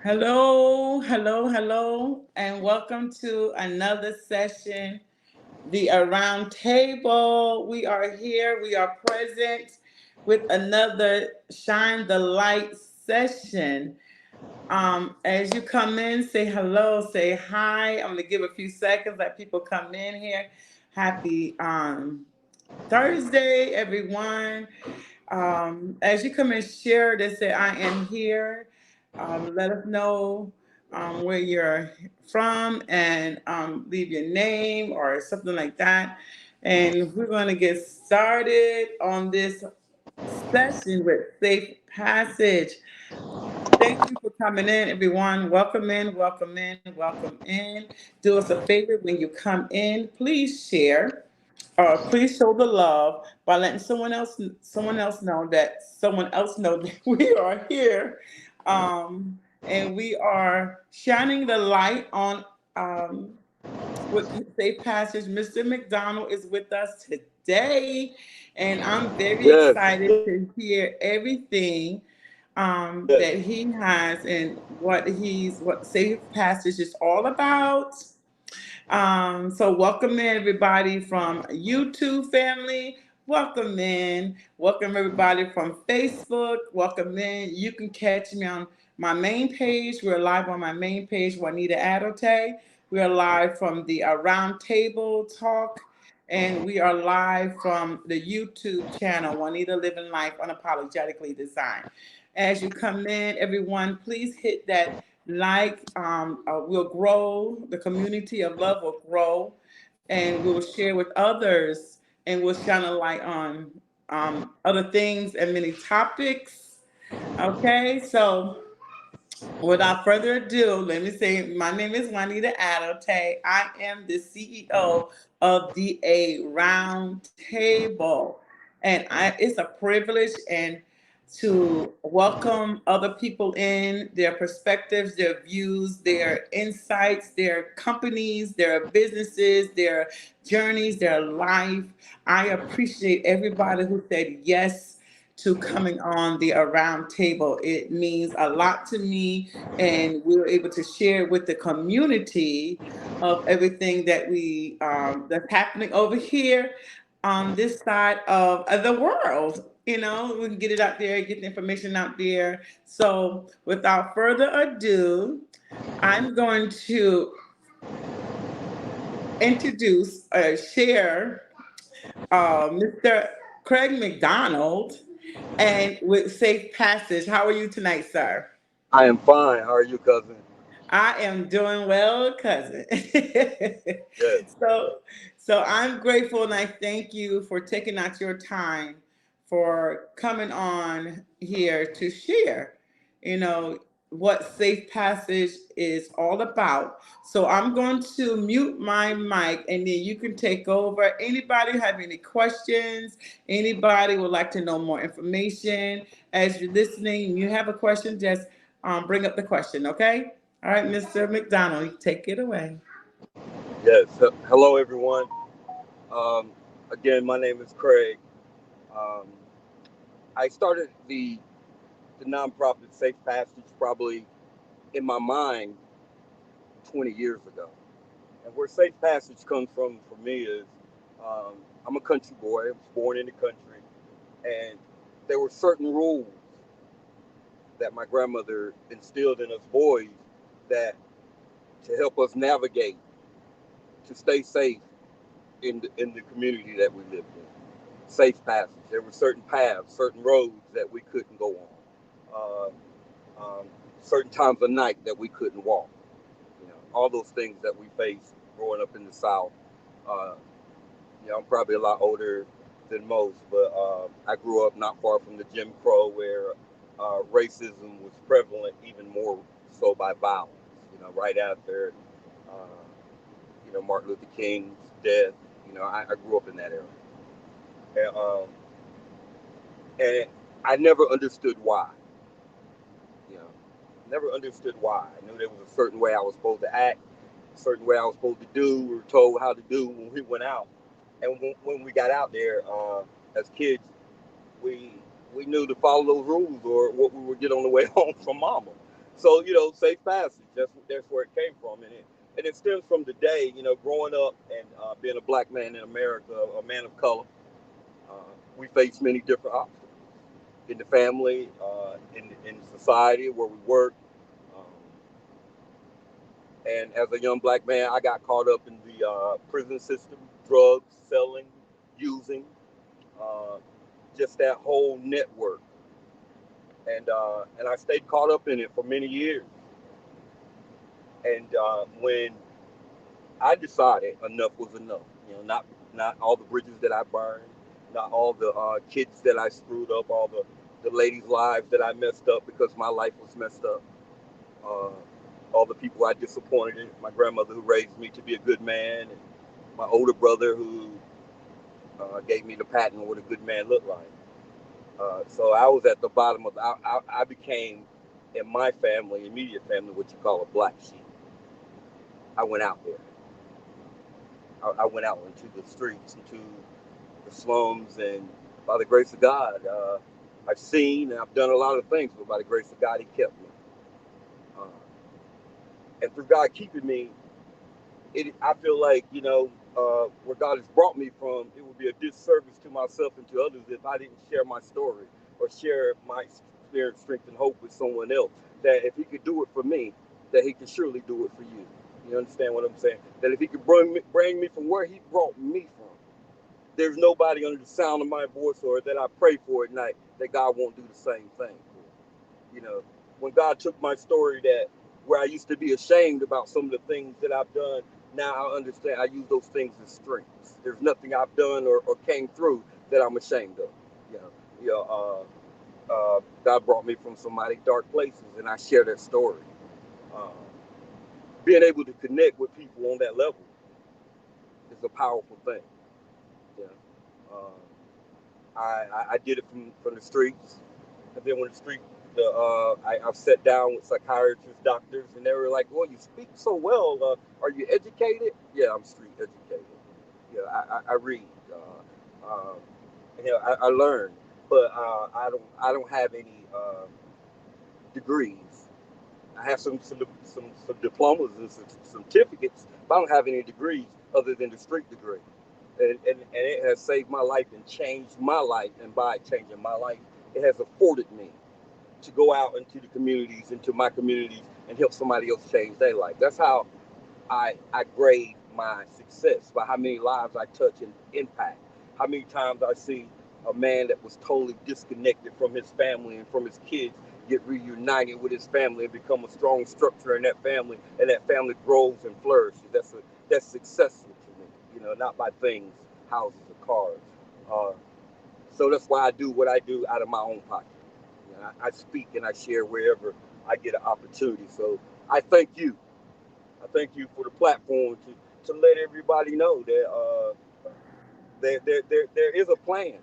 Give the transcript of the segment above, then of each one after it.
Hello, hello, hello, and welcome to another session, the Around Table. We are here, we are present with another Shine the Light session. As you come in, say hello, say hi. I'm gonna give a few seconds, let people come in here. Happy Thursday, everyone. As you come and share this, say I am here. Let us know where you're from and leave your name or something like that. And we're going to get started on this session with Safe Passage. Thank you for coming in, everyone. Welcome in, welcome in, welcome in. Do us a favor when you come in, please share or please show the love by letting someone else know that someone else know that we are here, and we are shining the light on with Safe Passage. Mr. McDonald is with us today, and I'm very Yes, excited to hear everything yes. that he has and what Safe Passage is all about. So welcome in everybody from YouTube family. Welcome in. Welcome everybody from Facebook. Welcome in. You can catch me on my main page. We're live on my main page, Juanita Adote. We are live from the Round Table Talk. And we are live from the YouTube channel, Juanita Living Life Unapologetically Designed. As you come in, everyone, please hit that we'll grow, the community of love will grow, and we'll share with others, and we'll shine a light on other things and many topics. Okay, so without further ado, let me say my name is Juanita Adote. I am the CEO of the A Round Table. And it's a privilege and to welcome other people in, their perspectives, their views, their insights, their companies, their businesses, their journeys, their life. I appreciate everybody who said yes to coming on the Around Table. It means a lot to me, and we were able to share with the community of everything that we that's happening over here on this side of the world. You know, we can get it out there, get the information out there. So, without further ado, I'm going to introduce share Mr. Craig McDonald and with Safe Passage. How are you tonight, sir? I am fine. How are you, cousin? I am doing well, cousin. Yes. so, so I'm grateful and I thank you for taking out your time for coming on here to share, you know, what Safe Passage is all about. So I'm going to mute my mic and then you can take over. Anybody have any questions? Anybody would like to know more information? As you're listening, you have a question, just bring up the question, okay? All right, Mr. McDonald, take it away. Yes. Hello, everyone. Um, Again, my name is Craig. Um, I started the nonprofit Safe Passage probably in my mind 20 years ago. And where Safe Passage comes from for me is um, I'm a country boy. I was born in the country. And there were certain rules that my grandmother instilled in us boys that to help us navigate, to stay safe in the community that we lived in. Safe passage. There were certain paths, certain roads that we couldn't go on. Certain times of night that we couldn't walk. All those things that we faced growing up in the South. Uh, I'm probably a lot older than most, but I grew up not far from the Jim Crow, where racism was prevalent, even more so by violence. Right after uh, Martin Luther King's death. I grew up in that era, and I never understood why. You know, never understood why. I knew there was a certain way I was supposed to act, a certain way I was supposed to do. We were told how to do when we went out, and when we got out there as kids, we we knew to follow those rules, or what we would get on the way home from mama. So, safe passage. That's where it came from, and it stems from the day, growing up and being a black man in America, a man of color. Uh, we face many different obstacles in the family, in society where we work. Um, and as a young black man, I got caught up in the prison system, drugs, selling, using, uh, just that whole network. And I stayed caught up in it for many years. And when I decided enough was enough, not all the bridges that I burned, not all the kids that I screwed up, all the ladies' lives that I messed up because my life was messed up, uh, all the people I disappointed, my grandmother who raised me to be a good man, and my older brother who gave me the pattern of what a good man looked like. So I was at the bottom of. I became, in my family, immediate family, what you call a black sheep. I went out there. I went out into the streets, into the slums, and by the grace of God, I've seen and I've done a lot of things, but by the grace of God, He kept me. Uh, and through God keeping me, I feel like, where God has brought me from, it would be a disservice to myself and to others if I didn't share my story or share my spirit, strength, and hope with someone else. That if He could do it for me, that He can surely do it for you. You understand what I'm saying? That if He could bring me from where He brought me from, there's nobody under the sound of my voice or that I pray for at night that God won't do the same thing for. When God took my story that where I used to be ashamed about some of the things that I've done, now I understand I use those things as strengths. There's nothing I've done or came through that I'm ashamed of. You know, you know God brought me from some mighty dark places, and I share that story. Uh, Being able to connect with people on that level is a powerful thing. You know, I did it from the streets. And then when the street, I've sat down with psychiatrists, doctors, and they were like, "Well, you speak so well. Are you educated?" Yeah, I'm street educated. Yeah, I read. Um, I learn, but I don't have any degrees. I have some diplomas and some certificates, but I don't have any degrees other than the street degree. And it has saved my life and changed my life. And by changing my life, it has afforded me to go out into the communities, into my communities, and help somebody else change their life. That's how I grade my success, by how many lives I touch and impact. How many times I see a man that was totally disconnected from his family and from his kids get reunited with his family and become a strong structure in that family, and that family grows and flourishes. That's successful to me. Not by things, houses, or cars. Uh, so that's why I do what I do out of my own pocket. I speak and I share wherever I get an opportunity. So I thank you. I thank you for the platform to let everybody know that there is a plan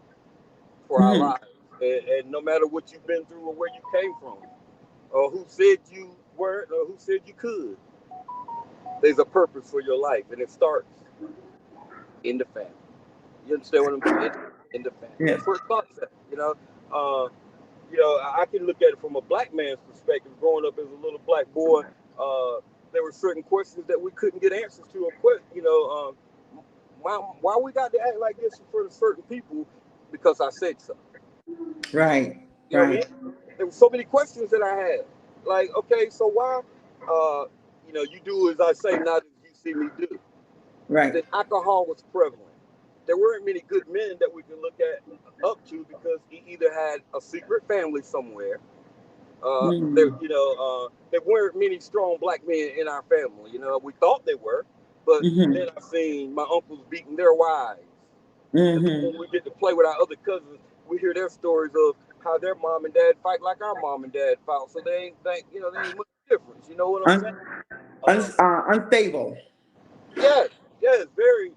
for our Mhm. lives. And no matter what you've been through or where you came from, or who said you weren't or who said you could, there's a purpose for your life. And it starts in the family. You understand what I'm saying? In the family. Yeah. That's where it starts at. Uh, I can look at it from a black man's perspective. Growing up as a little black boy, there were certain questions that we couldn't get answers to. Why we got to act like this in front of certain people because I said so. Right. You know what I Right. mean? There were so many questions that I had. Like, okay, so why, you do as I say, not as you see me do. Right. Then alcohol was prevalent. There weren't many good men that we could look at up to because he either had a secret family somewhere. Mhm. There weren't many strong black men in our family. We thought they were, but then Mhm. I seen my uncles beating their wives. And then when Mhm. we get to play with our other cousins, we hear their stories of how their mom and dad fight like our mom and dad fought. So they ain't much difference. You know what I'm saying? Un- Uh, unstable. yes, yes, very.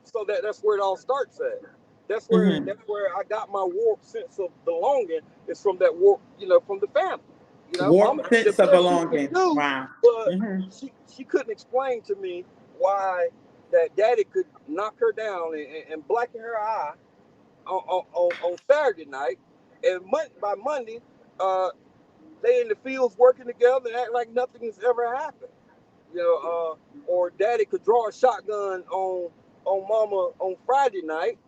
So that's where it all starts at. That's Mhm. where I got my warped sense of belonging. Is from that warp, from the family. Mama Warped did the sense of best she could belonging. do, Wow. but Mhm. she couldn't explain to me why that daddy could knock her down and blacken her eye on Saturday night, and by Monday, uh, they in the fields working together and act like nothing has ever happened. Or daddy could draw a shotgun on mama on Friday night,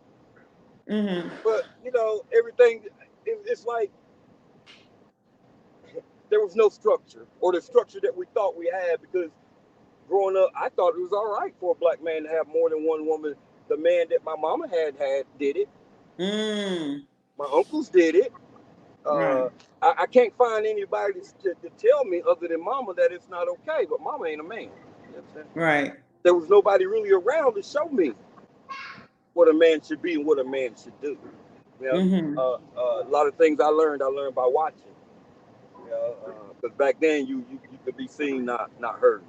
Mm-hmm. but everything. It's like there was no structure, or the structure that we thought we had, because growing up, I thought it was all right for a black man to have more than one woman. The man that my mama had did it. Mm. My uncles did it. Right. I can't find anybody to tell me other than mama that it's not okay. But mama ain't a man. You know what I'm saying? Right. There was nobody really around to show me what a man should be and what a man should do. Mm-hmm. A lot of things I learned by watching. Because back then you could be seen, not heard.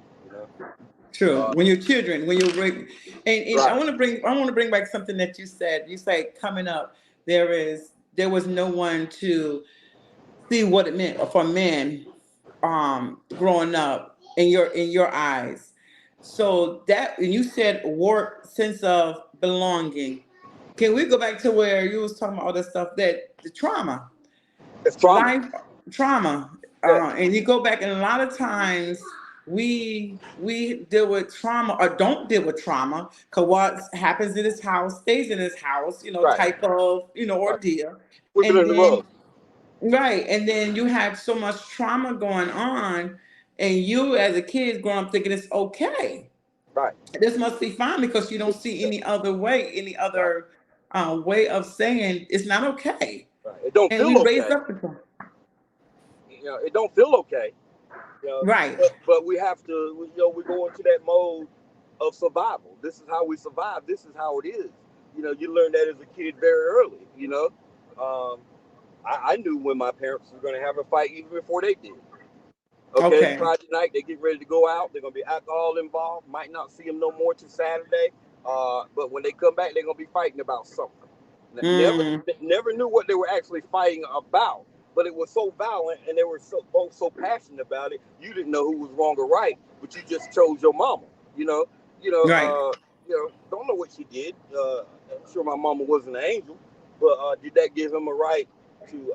True. When you're children, when you're and Right. I want to bring back something that you said. You say coming up, there was no one to see what it meant for men growing up in your eyes. So that, and you said warped sense of belonging. Can we go back to where you was talking about all the stuff, that the trauma, It's trauma. life trauma, Yeah. and you go back, and a lot of times we deal with trauma or don't deal with trauma, because what happens in this house stays in this house, Right. type of Right. ordeal. Sweep it And under the rug. then right, and then you have so much trauma going on, and you as a kid growing up thinking it's okay, Right. this must be fine, because you don't see any other way, any Right. other way of saying it's not okay. Right. It don't And feel we raised okay. up with them. It don't feel okay. Right. But we have to. We go into that mode of survival. This is how we survive. This is how it is. You learn that as a kid very early. Um, I knew when my parents were going to have a fight even before they did. Okay, Okay. Friday night they get ready to go out. They're going to be alcohol involved. Might not see them no more till Saturday. But when they come back, they're going to be fighting about something. Mm. Never knew what they were actually fighting about. But it was so violent, and they were both so passionate about it. You didn't know who was wrong or right, but you just chose your mama. Right. Don't know what she did. I'm sure my mama wasn't an angel, but did that give him a right to?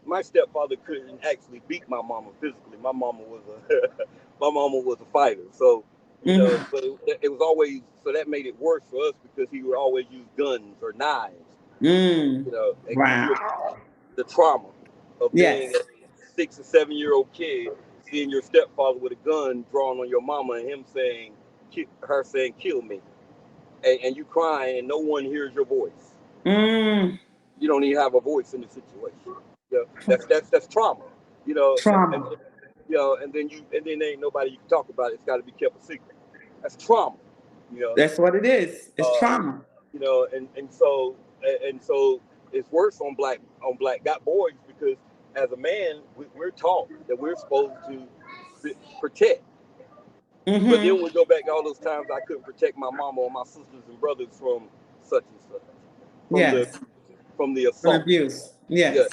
My stepfather couldn't actually beat my mama physically. My mama was a fighter. So Mhm. but it was always, so that made it worse for us, because he would always use guns or knives. Mm. And can you Wow. imagine the trauma of being Yes. a 6 or 7-year-old kid, seeing your stepfather with a gun drawn on your mama, and him saying, her saying, "Kill me," and you crying, and no one hears your voice. Mm. You don't even have a voice in the situation. That's trauma. And Trauma. then ain't nobody you can talk about it. It's got to be kept a secret. That's trauma. You know, That's what it is. It's uh, trauma. and so it's worse on black got boys, because as a man we're taught that we're supposed to protect. But then Mm-hmm. we go back to all those times I couldn't protect my mama or my sisters and brothers from such and such, from the Yes. from the An assault. abuse. Yeah, Yes.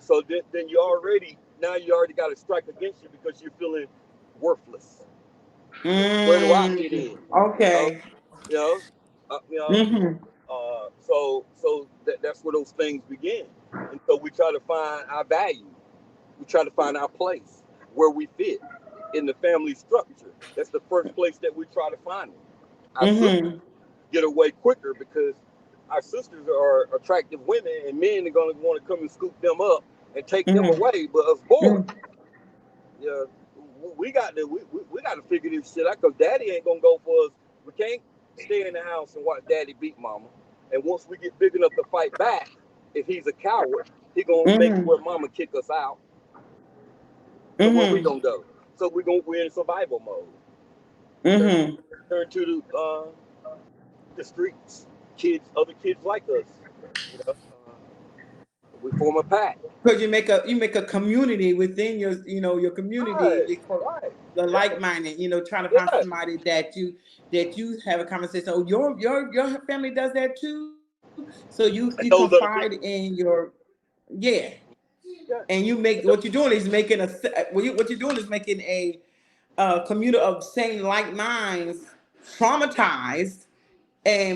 so then you already got a strike against you, because you're feeling worthless. Where do I fit Mm. in? You know, Okay. you know, uh, you know. Mm-hmm. That's where those things begin, and so we try to find our value. We try to find our place, where we fit in the family structure. That's the first place that we try to find it. Our sisters Mm-hmm. get away quicker, because our sisters are attractive women, and men are going to want to come and scoop them up and take them Mm-hmm. away. But us boys, Mm-hmm. yeah, we got to figure this shit out, because daddy ain't gonna go for us. We can't stay in the house and watch daddy beat mama. And once we get big enough to fight back, if he's a coward, he gonna make Mm-hmm. where mama kick us out. So where we Mm-hmm. gonna go? So we're in survival mode. Turn Mm-hmm. turn to the streets. Other kids like us. You know, we form a pack. Because you make a community within your community, Right, because right, the yeah, like-minded, trying to find yeah. somebody that you have a conversation. Oh, your family does that too, so you And those confide other in people. yeah, Yeah. and you make And th- what you're doing is making a community of same like minds, traumatized,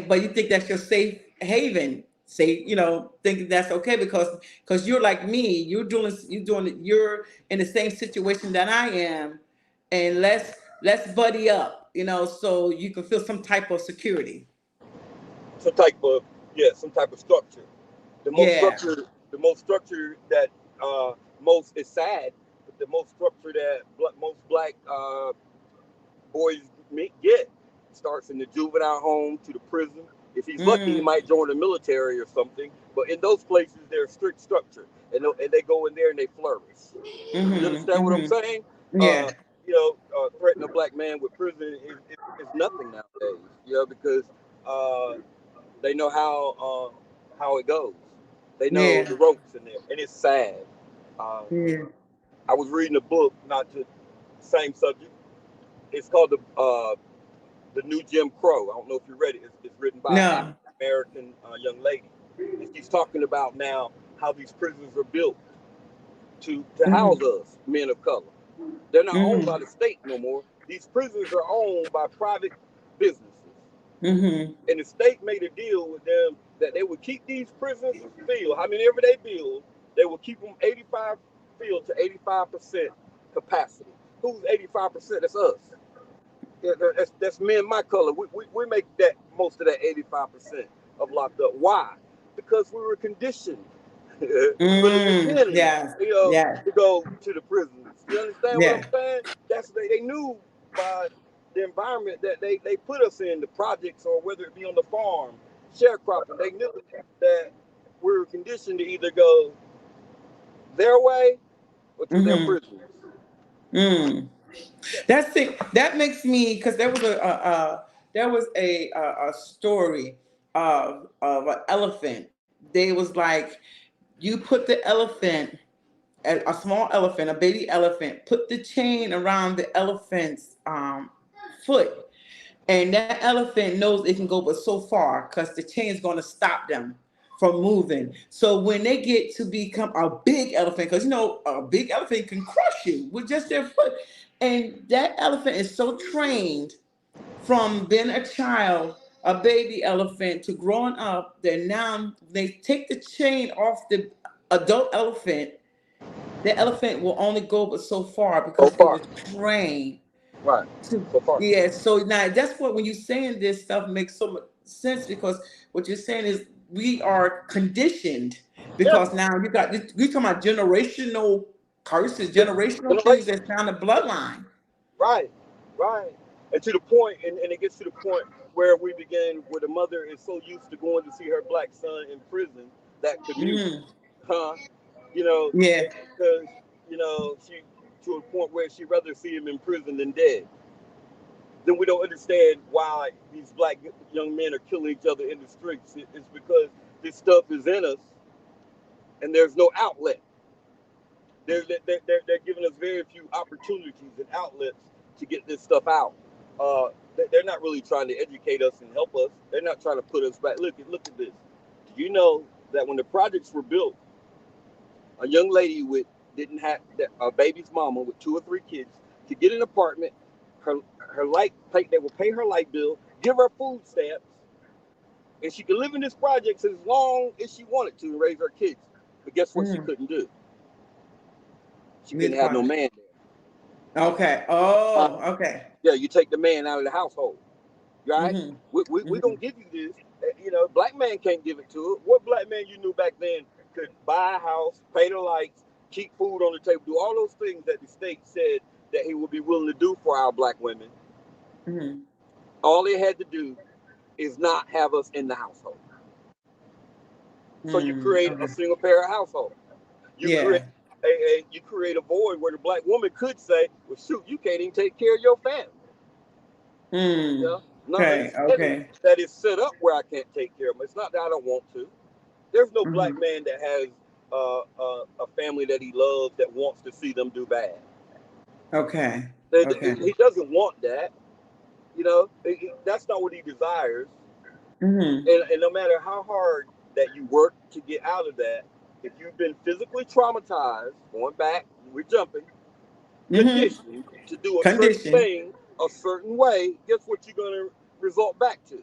but you think that's your safe haven. say, thinking that's okay because you're like me, you're in the same situation that I am, and let's buddy up, so you can feel some type of security. some type of some type of structure. The most Yeah. structure, the most structure that most is sad, but the most structure that most black boys get starts in the juvenile home to the prison. If he's lucky, he Mm, might join the military or something. But in those places, there's strict structure, and they go in there and they flourish. You mm-hmm, understand what I'm mm-hmm. saying? Yeah. Threatening a black man with prison is nothing nowadays. Because uh, they know how it goes. They know Yeah. the ropes in there, and it's sad. Um, Yeah. I was reading a book, not to same subject. It's called the New Jim Crow. I don't know if you read it. It's written by an No. African American young lady, and she's talking about now how these prisons are built to house Mm-hmm, us, men of color. They're not owned by mm-hmm, the state no more. These prisons are owned by private businesses. mm-hmm, And the state made a deal with them that they would keep these prisons filled. How many ever they build, they will keep them 85 filled to 85% capacity. Who's 85%? That's us. Yeah, that's men my color. We make that most of that 85% of locked up. Why? Because we were conditioned from the mm, beginning, yeah, yeah, to go to the prisons. You understand what I'm yeah. saying? That's they knew by the environment that they put us in, the projects, or whether it be on the farm, sharecropping. They knew that we were conditioned to either go their way or to their Mm-hmm. prisons. Mm. That's it. That makes me, because there was a story of an elephant. They was like, you put the elephant, a small elephant, a baby elephant, put the chain around the elephant's foot, and that elephant knows it can go but so far because the chain is going to stop them from moving. So when they get to become a big elephant, because a big elephant can crush you with just their foot, and that elephant is so trained from being a child, a baby elephant, to growing up, that now they take the chain off the adult elephant. The elephant will only go but so far So because it far, was trained right? to. So far. Yeah, so now that's what, when you're saying this stuff, makes so much sense, because what you're saying is we are conditioned, Yeah, because now we talking about generational curses, generational things generation. that's down the bloodline. Right, right. And to the point, and it gets to the point where we begin, where the mother is so used to going to see her black son in prison, that commute, Mm, huh? You know, yeah. because she, to a point where she'd rather see him in prison than dead. Then we don't understand why these black young men are killing each other in the streets. It's because this stuff is in us, and there's no outlet. They're giving us very few opportunities and outlets to get this stuff out. They're not really trying to educate us and help us. They're not trying to put us back. Look at this. Do you know that when the projects were built, a young lady with didn't have a baby's mama with 2 or 3 kids to get an apartment, her light pay, they will pay her light bill, give her food stamps, and she could live in this project as long as she wanted to and raise her kids. But guess what? She Mm, couldn't do. She need the couldn't have no project. man there. Okay. Uh, Oh, okay. yeah, you take the man out of the household, right? Mm-hmm. We gonna Mm-hmm. give you this. Black man can't give it to her. What black man you knew back then could buy a house, pay the lights, keep food on the table, do all those things that the state said that he would be willing to do for our black women? Mm-hmm. All they had to do is not have us in the household. So you Mm, create a okay. single parent household. You create Yeah. you create a void where the black woman could say, "Well, shoot, you can't even take care of your family." Mm. Yeah, not Okay. understanding Okay. that it's set up where I can't take care of them. It's not that I don't want to. There's no black Mm-hmm. man that has a family that he loves that wants to see them do bad. Okay. Okay. He doesn't want that. That's not what he desires. Mm-hmm. And no matter how hard that you work to get out of that, if you've been physically traumatized, going back, we're jumping, Mm-hmm. conditioned to do a certain Condition. thing a certain way, guess what you're going to result back to?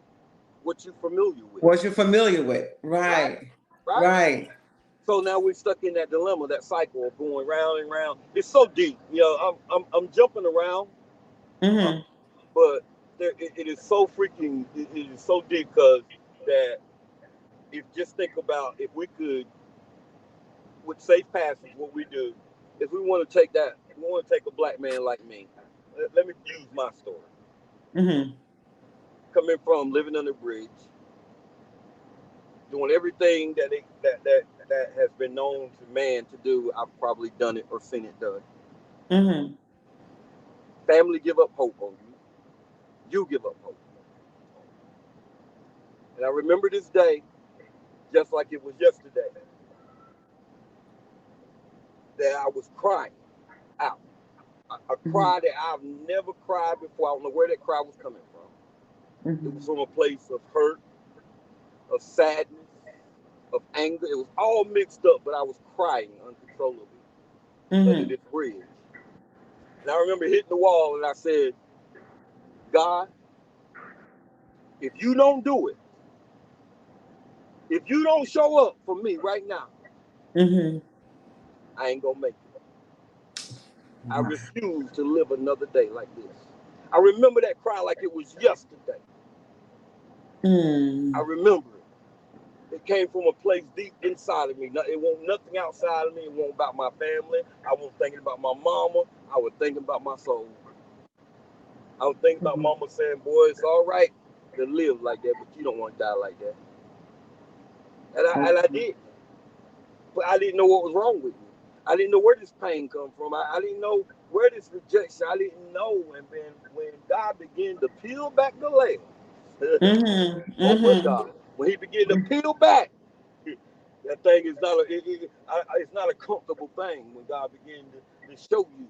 what you're familiar with. What you're familiar with. Right? Right. Right? Right. So now we're stuck in that dilemma, that cycle of going round and round. It's so deep. You know, I'm jumping around, Mm-hmm. but it is so freaking. It is so deep because that if just think about if we could with safe passage, what we do, if we want to take that, we want to take a black man like me. Let me use my story. Mm-hmm. Coming from living on the bridge, doing everything that has been known to man to do, I've probably done it or seen it done. Mm-hmm. Family give up hope on you. You give up hope. And I remember this day just like it was yesterday, that I was crying out. A cry that I've never cried before. I don't know where that cry was coming from. Mm-hmm. It was from a place of hurt, of sadness, of anger. It was all mixed up, but I was crying uncontrollably under this bridge. And I remember hitting the wall and I said, God, if you don't do it, if you don't show up for me right now, I ain't gonna make it. I refuse to live another day like this. I remember that cry like it was yesterday. I remember it. It came from a place deep inside of me. It wasn't nothing outside of me. It wasn't about my family. I wasn't thinking about my mama. I was thinking about my soul. I was thinking about mama saying, boy, it's all right to live like that, but you don't want to die like that. And I did. But I didn't know what was wrong with me. I didn't know where this pain come from. I didn't know where this rejection. I didn't know. And then when God began to peel back the layers, oh my God, when He began to peel back, that thing is not it's not a comfortable thing when God began to show you.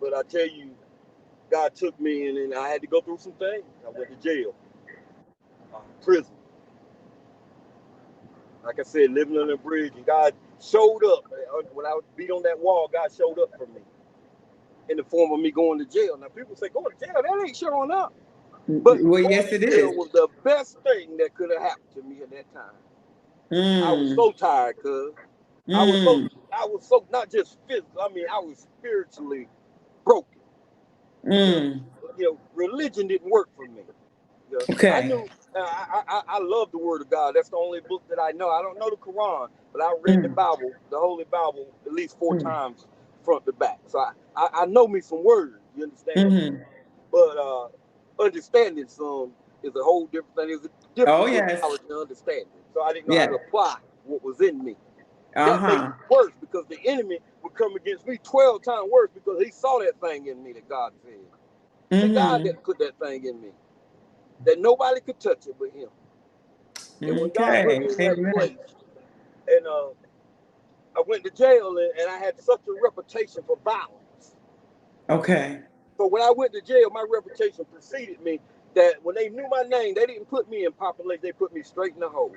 But I tell you, God took me and then I had to go through some things. I went to jail, prison. Like I said, living on a bridge, and God showed up. When I was beat on that wall, God showed up for me in the form of me going to jail. Now, people say, going to jail, that ain't showing up. But well, yes, it is. Was the best thing that could have happened to me at that time. I was so tired, cuz. I was so, not just physical, I mean, I was spiritually broken. You know, religion didn't work for me. You know, okay. I knew, I love the Word of God. That's the only book that I know. I don't know the Quran, but I read the Bible, the Holy Bible, at least 4 times front to back. So I know me some words, you understand? But understanding some is a whole different thing. It's a different knowledge and understanding. So I didn't know how to apply what was in me. That made it worse because the enemy would come against me 12 times worse because he saw that thing in me that God said. The God that put that thing in me. That nobody could touch it but Him. And when God put me in that place, and I went to jail and I had such a reputation for violence. Okay. So when I went to jail, my reputation preceded me. That when they knew my name, they didn't put me in population. They put me straight in the hole.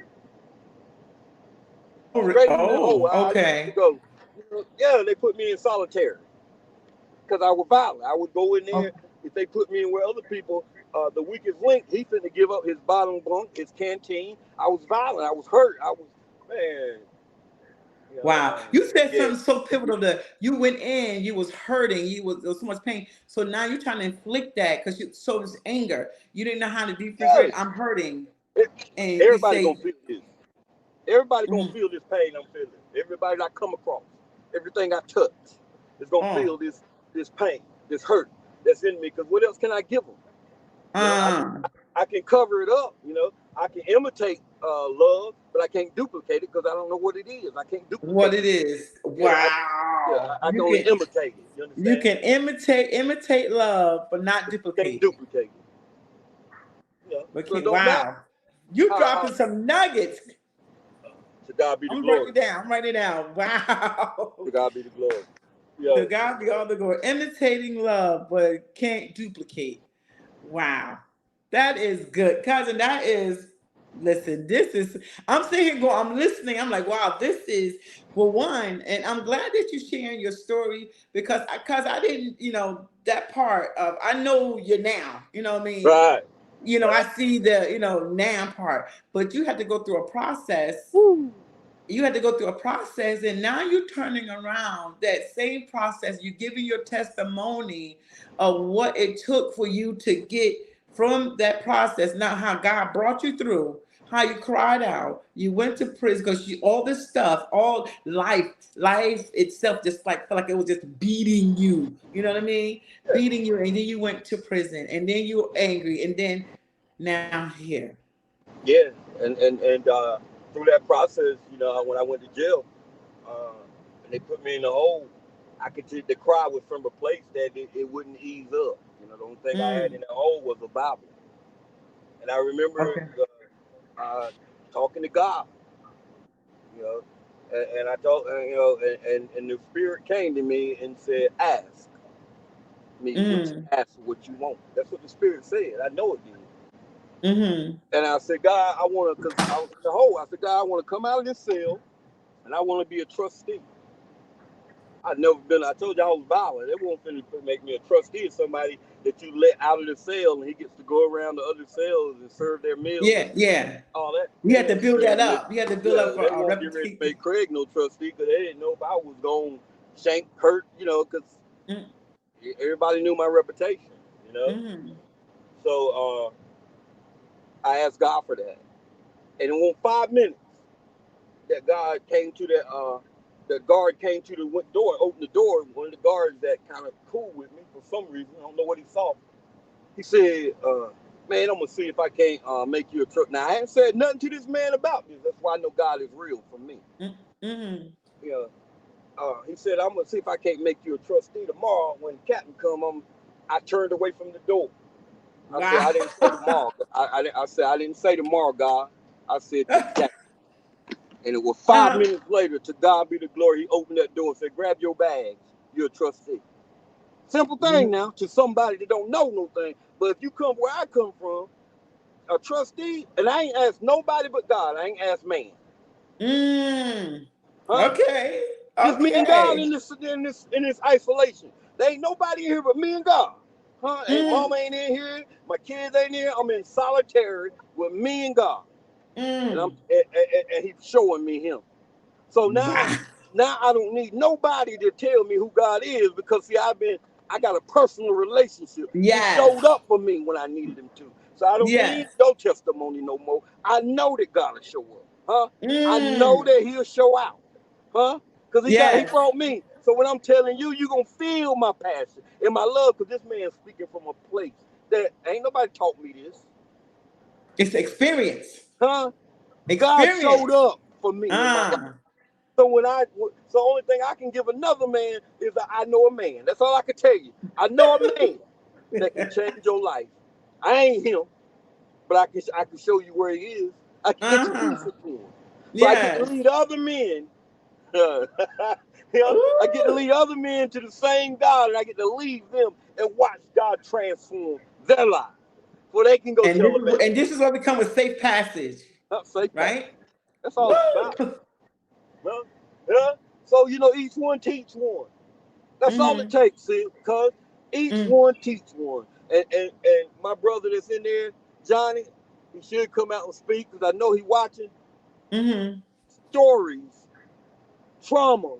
Straight in the hole. Okay. I go, yeah, they put me in solitary because I was violent. I would go in there. If they put me in where other people, the weakest link, he finna give up his bottom bunk, his canteen. I was violent. I was hurt. I was, man. Wow. You said something so pivotal that you went in, you was hurting, there was so much pain. So now you're trying to inflict that because you so much anger. You didn't know how to differentiate. I'm hurting. And everybody gonna feel this. Everybody gonna feel this pain I'm feeling. Everybody I come across, everything I touch is gonna feel this pain, this hurt that's in me. Because what else can I give them? You know, I can cover it up. You know, I can imitate love, but I can't duplicate it because I don't know what it is. I can't duplicate what it is. Wow. I can only imitate it. You understand? You can imitate love, but not duplicate. Can't duplicate it. Yeah. But So wow. You dropping some nuggets. To God be the I'm glory. I'm writing it down. Wow. To God be the glory. Yeah. To God be all the glory. Imitating love, but can't duplicate. Wow. That is good. Cousin, that is Listen, I'm sitting here going, I'm listening. I'm like, wow, this is, well, one, and I'm glad that you're sharing your story because I didn't, that part of, I know you now, you know what I mean? Right. I see the, now part, but you had to go through a process. Woo. You had to go through a process, and now you're turning around that same process. You're giving your testimony of what it took for you to get from that process. Now, how God brought you through, how you cried out, you went to prison because you all this stuff, all life itself, just like felt like it was just beating you. You know what I mean? Yeah. Beating you, and then you went to prison, and then you were angry, and then now here. Yeah. And through that process, when I went to jail, uh, and they put me in the hole, I could see the cry was from a place that it wouldn't ease up. The only thing I had Mm, in the hole was a Bible, and I remember okay. talking to God. You know, and I told and the Spirit came to me and said, "Ask me what you Mm, ask for, what you want." That's what the Spirit said. I know it did. mm-hmm. And I said, God, I want to, because I was in the hole. I said, God, I want to come out of this cell, and I want to be a trustee. I've never been. I told you I was violent. They won't finna make me a trustee of somebody that you let out of the cell, and he gets to go around the other cells and serve their meals and Yeah, yeah. all that. You They had to ain't build getting that ready to make. up. You had to build up Yeah, for they a won't get ready to reputation. make Craig no trustee because they didn't know if I was going to shank, hurt. Because Mm, everybody knew my reputation. You know. mm-hmm. So I asked God for that, and in 5 minutes, that God came to the guard came to the door, opened the door. One of the guards that kind of cool with me for some reason, I don't know what he saw. He said, "Man, I'm gonna see if I can't make you a truck." Now I hadn't said nothing to this man about this. That's why I know God is real for me. Mm-hmm. You know, he said, "I'm gonna see if I can't make you a trustee tomorrow." When the captain come, I turned away from the door. I said, "I Wow. didn't say tomorrow." I said, "I didn't say tomorrow, God." I said to the captain. And it was 5 minutes later, to God be the glory, he opened that door and said, "Grab your bags. You're a trustee." Simple thing Mm, now to somebody that don't know no thing. But if you come where I come from, a trustee, and I ain't asked nobody but God. I ain't asked man. mm. Huh? Okay. Just me and God Okay. in this isolation. There ain't nobody in here but me and God. Huh? Ain't Mm, mama ain't in here. My kids ain't in here. I'm in solitary with me and God. And I'm mm. and he's showing me him. So now, Wow. now I don't need nobody to tell me who God is because see, I got a personal relationship. He showed Yes. up for me when I needed him to. So I don't need Yes. no testimony no more. I know that God will show up. Huh? I know Mm. that he'll show out. Huh? Because he Yes. brought me. So when I'm telling you, you're gonna feel my passion and my love because this man's speaking from a place that ain't nobody taught me this. It's experience. Huh? God showed Experience. up for me in my life. Ah. So the only thing I can give another man is that I know a man. That's all I can tell you. I know a man that can change your life. I ain't him, but I can show you where he is. I can introduce Uh-huh. it to him. So I get to Yes. lead other men. I get to Ooh. lead other men to the same God, and I get to lead them and watch God transform their lives, so they can go And tell this a better and story. this is what become a safe passage, Not safe path. right? That's all it's about. Woo. Huh? Yeah. So each one teach one. That's all it Mm-hmm. takes, see, because each Mm. one teach one. And my brother that's in there, Johnny, he should come out and speak because I know he watching Mm-hmm. stories, traumas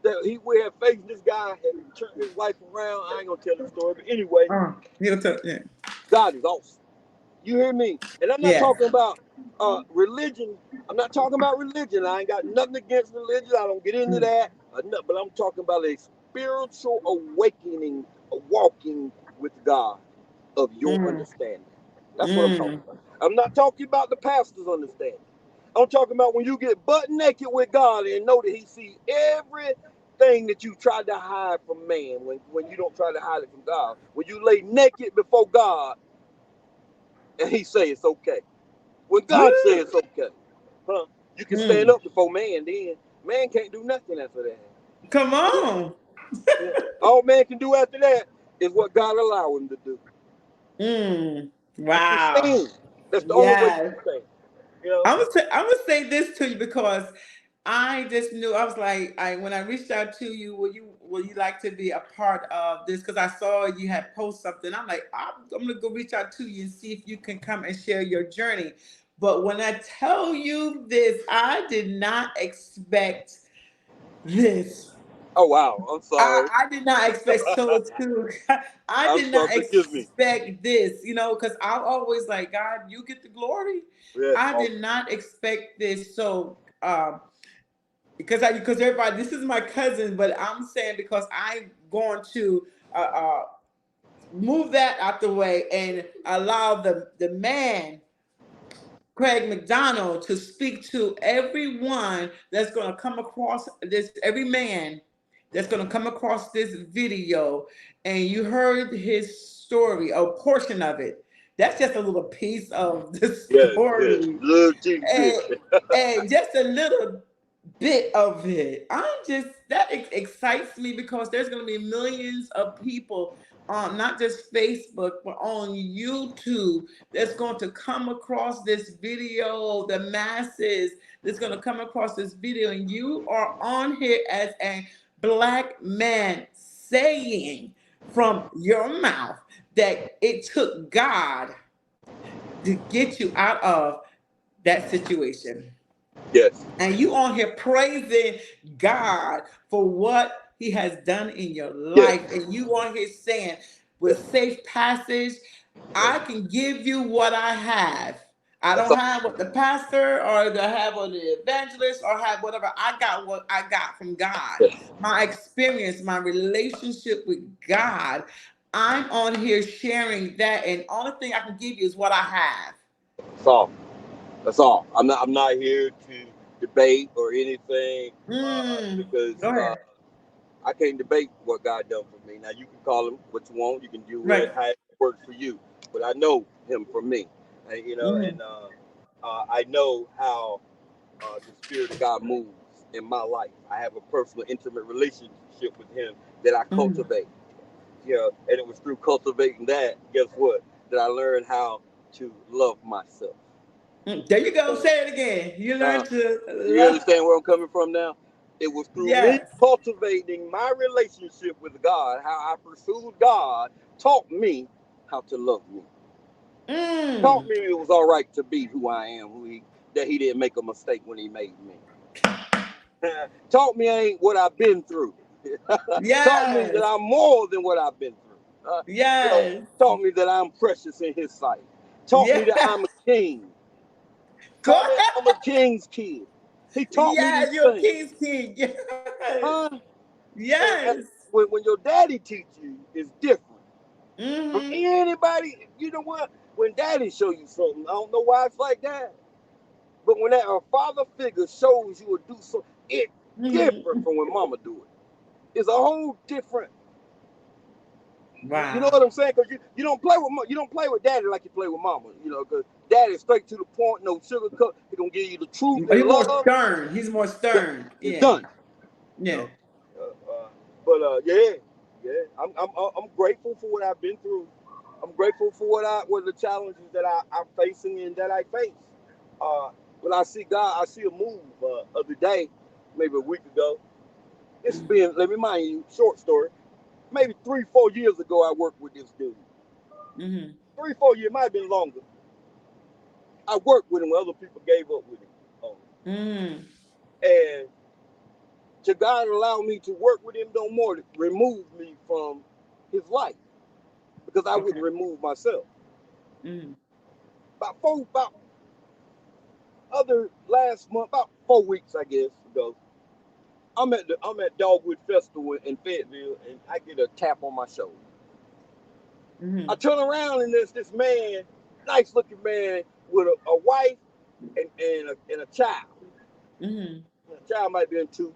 that we have faced. This guy had turned his life around. I ain't gonna tell the story, but anyway, He'll tell, yeah. God is awesome. You hear me? And I'm not Yes. talking about religion. I'm not talking about religion. I ain't got nothing against religion. I don't get into Mm. that. But I'm talking about a spiritual awakening, a walking with God of your Mm. understanding. That's what I'm talking Mm. about. I'm not talking about the pastor's understanding. I'm talking about when you get butt naked with God and know that He sees everything that you tried to hide from man. When you don't try to hide it from God. When you lay naked before God and He say it's okay. When God Woo. says it's okay, huh? You can stand Mm. up before man. Then man can't do nothing after that. Come Yeah, on. yeah. All man can do after that is what God allow him to do. Mm. You can Wow. stand. That's the only way you Yes. can stand. You know? I'm gonna say this to you because I just knew. I was like, when I reached out to you, will you like to be a part of this? Because I saw you had posted something. I'm like, I'm gonna go reach out to you and see if you can come and share your journey. But when I tell you this, I did not expect this. Oh wow, I'm sorry. I did not expect so to. I I'm did sorry. not Forgive me. expect this, because I'm always like, God, you get the glory. Yes. I did not expect this. So, because everybody, this is my cousin, but I'm saying because I'm going to move that out the way and allow the man Craig McDonald to speak to everyone that's going to come across this, every man that's going to come across this video, and you heard his story, a portion of it. That's just a little piece of the Yes. Yes. story, Little teeny and, bit. and just a little bit of it. That excites me because there's going to be millions of people on not just Facebook, but on YouTube that's going to come across this video, the masses that's going to come across this video, and you are on here as a black man saying from your mouth that it took God to get you out of that situation. Yes. And you on here praising God for what he has done in your Yes. life. And you on here saying, with safe passage, I can give you what I have. I That's don't all. have what the pastor or the have what the evangelist or have whatever. I got what I got from God. Yes. My experience, my relationship with God. I'm on here sharing that, and only thing I can give you is what I have. That's all. That's all. I'm not here to debate or anything because Go ahead. I can't debate what God done for me. Now you can call him what you want. You can do Right. it how it works for you. But I know him for me, and, Mhm. I know how the Spirit of God moves in my life. I have a personal, intimate relationship with Him that I Mhm. cultivate. And it was through cultivating that, guess what, that I learned how to love myself. There you go. Uh, Say it again. You now, learn to you love. understand where I'm coming from now? It was through me Yes. cultivating my relationship with God, how I pursued God, taught me how to love me. Taught Mm. me it was all right to be who I am, that He didn't make a mistake when He made me. Taught me I ain't what I've been through. Taught me that Yes. I'm more than what I've been through. Yes. Taught me that I'm precious in His sight. Taught me that Yeah. I'm a king. Go Taught me ahead. I'm a king's kid. He taught me Yeah, these you're a things. king's king. Yes. Huh? And Yes. when your daddy teach you, it's different. From Mm-hmm. anybody, you know what? When daddy show you something, I don't know why it's like that. But when that a father figure shows you or do something, it's different Mm-hmm. from when mama do it. It's a whole different. You know what Wow. I'm saying? Because you don't play with daddy like you play with mama. Because daddy's straight to the point, no sugarcoat. He gonna give you the truth and He's more love. stern. He's more stern. It's Yeah. done. You Yeah. know. But yeah. I'm grateful for what I've been through. I'm grateful for what the challenges that I'm facing and that I face. Uh, when I see God, I see a move of the day, maybe a week ago. It's been, let me remind you, short story. Maybe 3-4 years ago, I worked with this dude. Mm-hmm. 3-4 years, might have been longer. I worked with him when other people gave up with him. Mm-hmm. And to God allow me to work with him no more, to remove me from his life because I Okay. wouldn't remove myself. Mm-hmm. About other last month, about 4 weeks, I guess ago. I'm at Dogwood Festival in Fayetteville, and I get a tap on my shoulder. Mm-hmm. I turn around and there's this man, nice looking man with a wife and a child. Mm-hmm. The child might be 2-3 years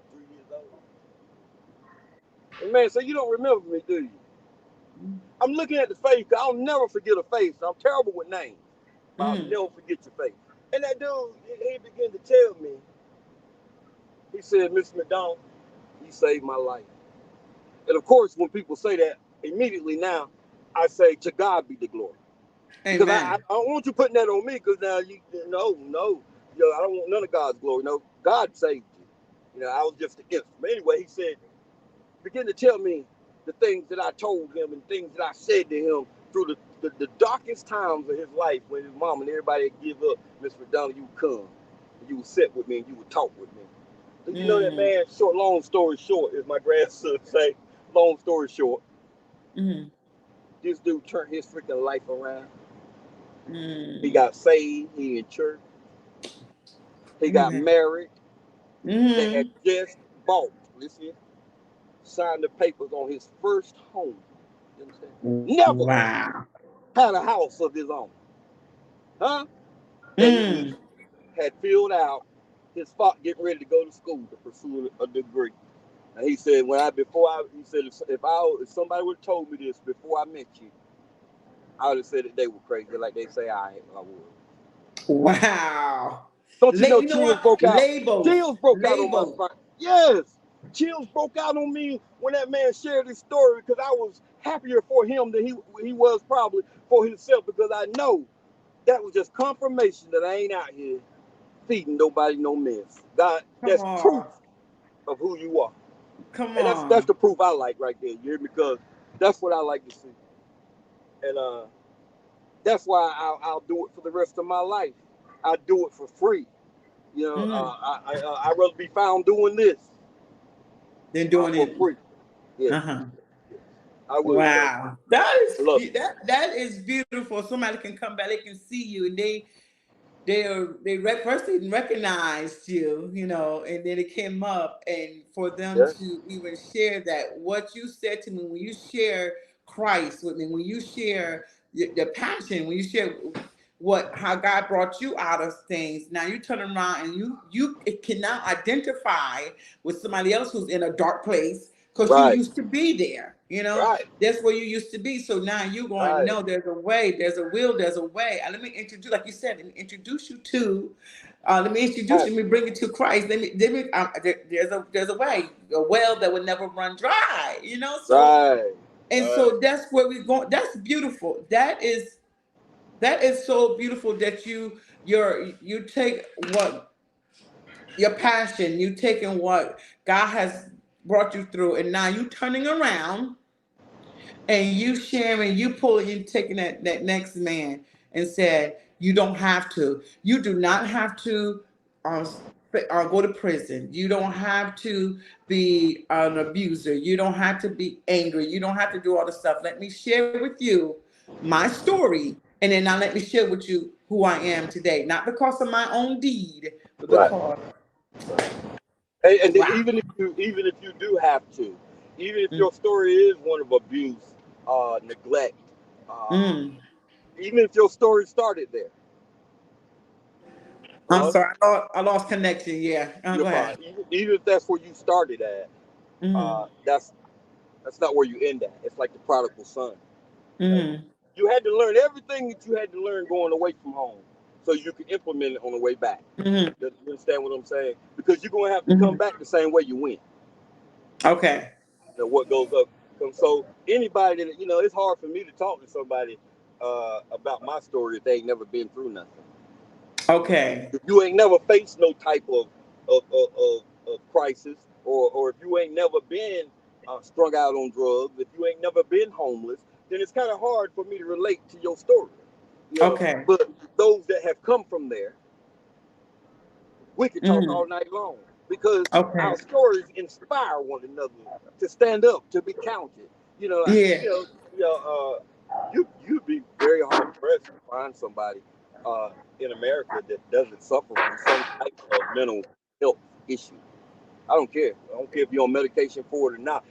old. And man, so you don't remember me, do you? I'm looking at the face. I'll never forget a face. I'm terrible with names, but I'll Mm-hmm. never forget your face. And that dude, he began to tell me. He said, "Mr. McDonald, you saved my life." And of course, when people say that, immediately now, I say, "To God be the glory." Because I Amen. don't want you putting that on me. Because now no. I don't want none of God's glory. No, God saved you. I was just the instrument. Anyway, he said, begin to tell me the things that I told him and things that I said to him through the darkest times of his life, when his mom and everybody would give up. Miss McDonald, you would come, and you would sit with me, and you would talk with me. And you know that, man, long story short, as my grandson say, long story short, this dude turned his freaking life around. He got saved, he in church, he got married, they had just bought, listen, signed the papers on his first home. You understand? Never had a house of his own. Huh? And he had filled out his spot, getting ready to go to school to pursue a degree. And he said, he said, if somebody would have told me this before I met you, I would have said that they were crazy, like they say I would. Wow. Don't you know chills broke out? Chills broke out on my spine. Yes. Chills broke out on me when that man shared his story, because I was happier for him than he was probably for himself, because I know that was just confirmation that I ain't out here feeding nobody no mess. God, that's proof of who you are. And that's the proof I like right there. You hear me? Because that's what I like to see. And that's why I'll do it for the rest of my life. I do it for free. I'd rather be found doing this than doing it for free. Yeah. I will. Wow. That is beautiful. Somebody can come back, they can see you, and they first didn't recognize you, and then it came up, and for them to even share that, what you said to me, when you share Christ with me, when you share the passion, when you share how God brought you out of things, now you turn around and you can now identify with somebody else who's in a dark place, because you used to be there. That's where you used to be. So now you're going, no, there's a way, there's a will, there's a way. Let me introduce, like you said, let me introduce you to, let me bring you to Christ. There's a way, a well that will never run dry, So that's where we're going. That's beautiful. That is so beautiful that you take what your passion, you taking what God has brought you through, and now you turning around and you sharing, you pulling, you taking that next man and said, you don't have to. You do not have to go to prison. You don't have to be an abuser. You don't have to be angry. You don't have to do all the stuff. Let me share with you my story, and then now let me share with you who I am today. Not because of my own deed, but because. And even if you do have to, even if your story is one of abuse, neglect, even if your story started there. I'm sorry, I lost connection. Yeah, go ahead. Even if that's where you started at, that's not where you end at. It's like the prodigal son. You had to learn everything that you had to learn going away from home, so you can implement it on the way back. You understand what I'm saying? Because you're going to have to come back the same way you went. Okay. What goes up. So anybody that, it's hard for me to talk to somebody about my story if they ain't never been through nothing. Okay. If you ain't never faced no type of crisis, or if you ain't never been strung out on drugs, if you ain't never been homeless, then it's kind of hard for me to relate to your story. Okay. But those that have come from there, we could talk all night long, because our stories inspire one another to stand up, to be counted. You'd be very hard pressed to find somebody in America that doesn't suffer from some type of mental health issue. I don't care. I don't care if you're on medication for it or not.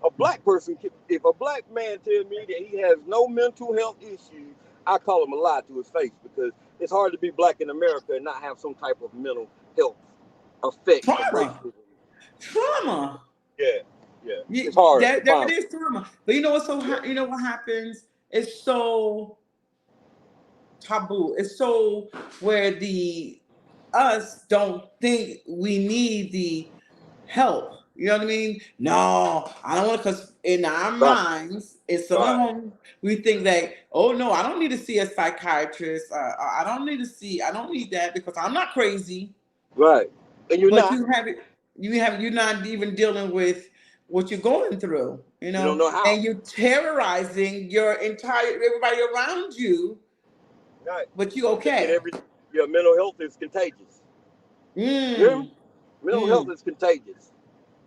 A black person, if a black man tells me that he has no mental health issues, I call him a lie to his face, because it's hard to be black in America and not have some type of mental health effect. Trauma. Yeah. It's hard. That is trauma. But you know what happens? It's so taboo. It's so where us don't think we need the help. You know what I mean? No, I don't want to, because in our minds, in some Right. homes, we think that, oh no, I don't need to see a psychiatrist. I don't need to see. I don't need that because I'm not crazy. Right. And you're But not. you have it. You're not even dealing with what you're going through. You don't know how. And you're terrorizing your entire everybody around you. Right. But you Thinking okay? your mental health is contagious. You hear me? Mm, Mental health mm, is contagious.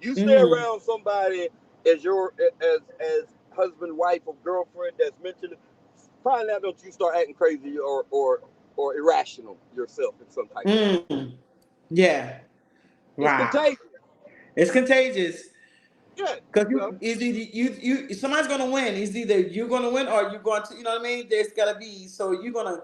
You stay mm, around somebody as husband, wife, or girlfriend that's mentioned, find out that you start acting crazy or irrational yourself in some type of way. mm. Yeah. It's Wow. contagious. It's contagious. Yeah. Because You know, it's either somebody's gonna win. It's either you're gonna win or you're going to, you know what I mean? There's gotta be, so you're gonna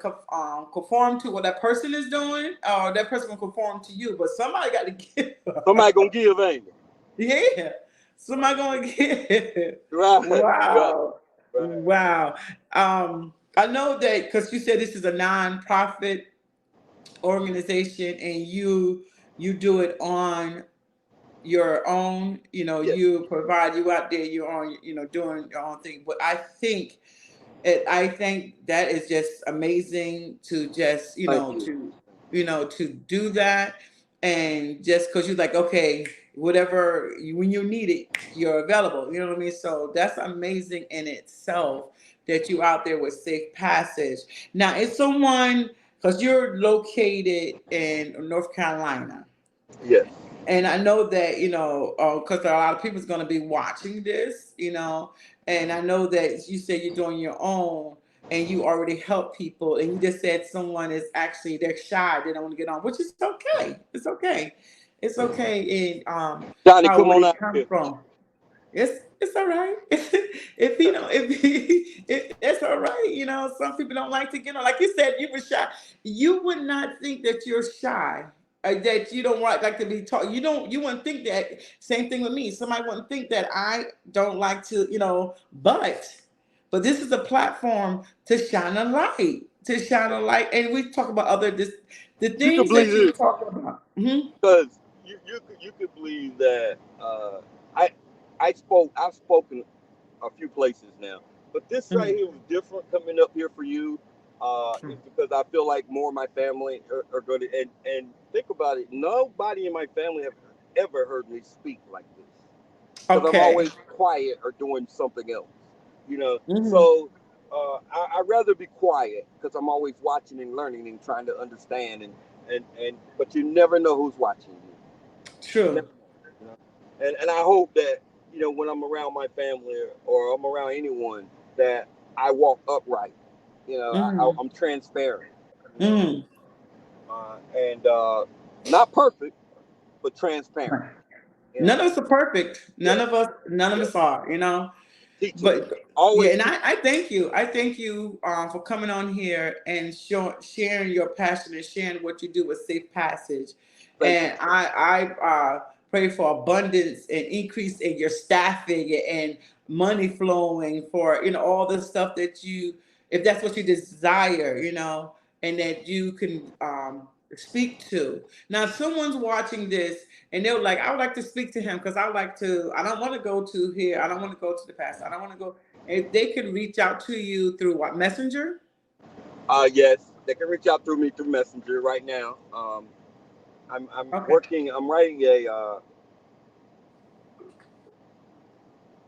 conform to what that person is doing, or that person will conform to you. But somebody got to give. somebody gonna give, ain't it? Yeah. Somebody gonna give. Right. Right. Wow. Right. Wow. I know that because you said this is a non-profit organization and you do it on your own, Yes. you out there, you're on, doing your own thing. But I think that is just amazing to just, Thank you. to do that. And just because you're like, okay, whatever, when you need it, you're available. You know what I mean? So that's amazing in itself that you out there with Safe Passage. Now, it's someone, because you're located in North Carolina. Yes. And I know that, because a lot of people's going to be watching this, and I know that you said you're doing your own and you already help people. And you just said someone is actually, they're shy, they don't want to get on, which is okay. It's okay. It's okay. And Johnny, how come would on it out come here. from? It's all right. If it's all right. Some people don't like to get on. Like you said, you were shy. You would not think that you're shy, that you don't like to be taught. You wouldn't think that. Same thing with me. Somebody wouldn't think that I don't like to, but this is a platform to shine a light, and we talk about the You can things believe that you're this talking about. because you could believe that I I've spoken a few places now, but this right Mhm. here was different coming up here for you. It's because I feel like more of my family are going to and think about it. Nobody in my family have ever heard me speak like this because I'm Okay. always quiet or doing something else, you know. Hmm. So I'd rather be quiet because I'm always watching and learning and trying to understand and but you never know who's watching you. You never True. know, you know? And I hope that when I'm around my family or I'm around anyone that I walk upright. Hmm. I'm transparent. You know, Hmm. and not perfect, but transparent. You None know, of us are perfect. yes, None of yes. us are, Teachable, But yeah, always and teach. I thank you. I thank you for coming on here and sharing your passion and sharing what you do with Safe Passage. Thank you. And I pray for abundance and increase in your staffing and money flowing for all the stuff that if that's what you desire, and that you can speak to. Now, if someone's watching this and they're like, I would like to speak to him because I don't want to go to here. I don't want to go to the past. I don't want to go. If they can reach out to you through what, Messenger? Yes, they can reach out through me through Messenger right now. I'm Okay. working. I'm writing